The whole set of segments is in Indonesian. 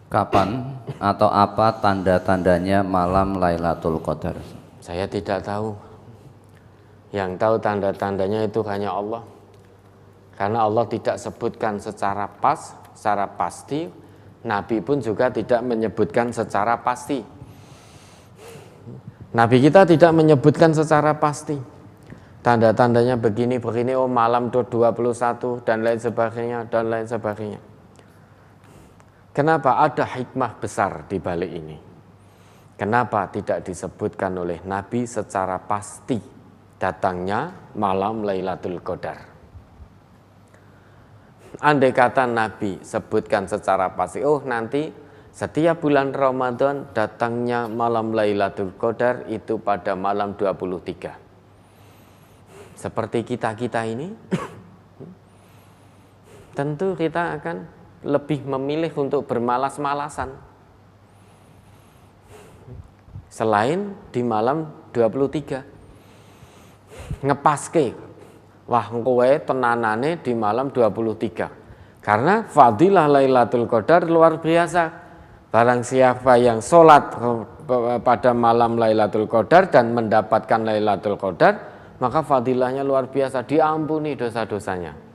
Kapan atau apa tanda-tandanya malam Lailatul Qadar? Saya tidak tahu. Yang tahu tanda-tandanya itu hanya Allah. Karena Allah tidak sebutkan secara pasti. Nabi pun juga tidak menyebutkan secara pasti. Nabi kita tidak menyebutkan secara pasti. Tanda-tandanya begini, oh malam 21 dan lain sebagainya. Kenapa ada hikmah besar di balik ini? Kenapa tidak disebutkan oleh Nabi secara pasti datangnya malam Lailatul Qadar? Andai kata Nabi sebutkan secara pasti, oh nanti setiap bulan Ramadan datangnya malam Lailatul Qadar itu pada malam 23. Seperti kita ini, tentu kita akan lebih memilih untuk bermalas-malasan selain di malam 23 ngepaske wah kowe tenanane di malam 23 karena fadilah Lailatul Qadar luar biasa. Barang siapa yang sholat pada malam Lailatul Qadar dan mendapatkan Lailatul Qadar, maka fadilahnya luar biasa, diampuni dosa-dosanya.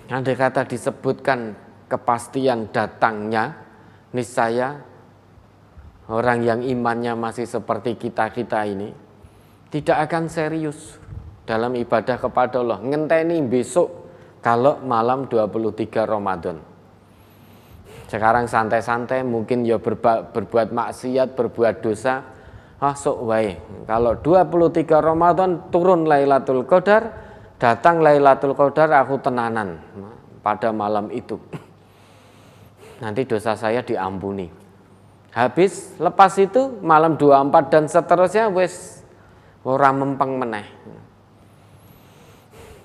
Andai kata disebutkan kepastian datangnya, niscaya orang yang imannya masih seperti kita ini tidak akan serius dalam ibadah kepada Allah. Ngenteni besok kalau malam 23 Ramadan. Sekarang santai-santai mungkin ya berbuat maksiat, berbuat dosa. Sok wae. Kalau 23 Ramadan turun Lailatul Qadar, datang Lailatul Qadar aku tenanan pada malam itu. Nanti dosa saya diampuni. Habis lepas itu malam 24 dan seterusnya wis ora mempeng meneh.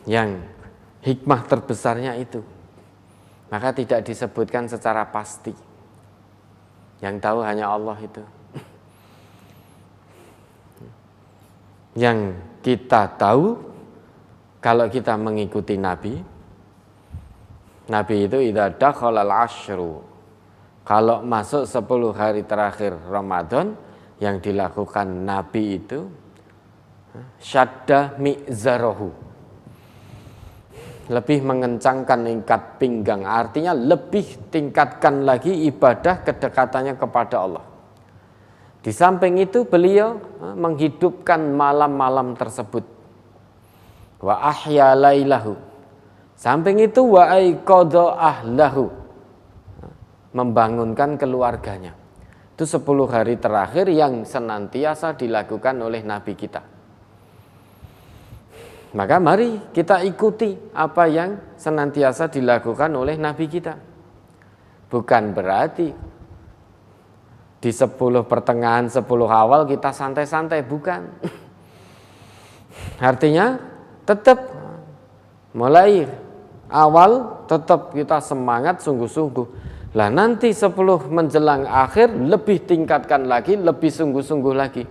Yang hikmah terbesarnya itu. Maka tidak disebutkan secara pasti. Yang tahu hanya Allah itu. Yang kita tahu kalau kita mengikuti Nabi itu idza dakhalal asyru, kalau masuk 10 hari terakhir Ramadan, yang dilakukan Nabi itu syadda mi'zarahu, lebih mengencangkan ikat pinggang, artinya lebih tingkatkan lagi ibadah kedekatannya kepada Allah. Di samping itu beliau menghidupkan malam-malam tersebut. Wa ahya lailahu. Samping itu wa aiqadha ahlahu. Membangunkan keluarganya. Itu 10 hari terakhir yang senantiasa dilakukan oleh Nabi kita. Maka mari kita ikuti apa yang senantiasa dilakukan oleh Nabi kita. Bukan berarti di 10 pertengahan, 10 awal kita santai-santai, bukan. Artinya tetap mulai awal tetap kita semangat sungguh-sungguh. Lah nanti 10 menjelang akhir lebih tingkatkan lagi, lebih sungguh-sungguh lagi.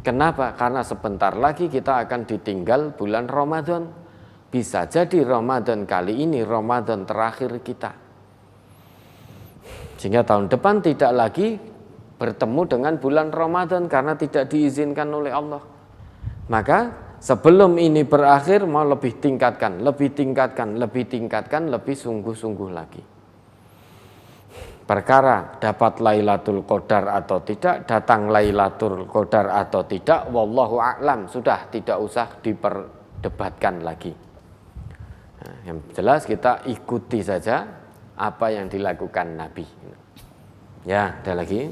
Kenapa? Karena sebentar lagi kita akan ditinggal bulan Ramadan. Bisa jadi Ramadan kali ini Ramadan terakhir kita. Sehingga tahun depan tidak lagi bertemu dengan bulan Ramadan karena tidak diizinkan oleh Allah. Maka sebelum ini berakhir mau lebih tingkatkan, lebih sungguh-sungguh lagi. Perkara dapat Lailatul Qadar atau tidak, datang Lailatul Qadar atau tidak, wallahu a'lam, sudah tidak usah diperdebatkan lagi. Nah, yang jelas kita ikuti saja apa yang dilakukan Nabi. Ya, ada lagi.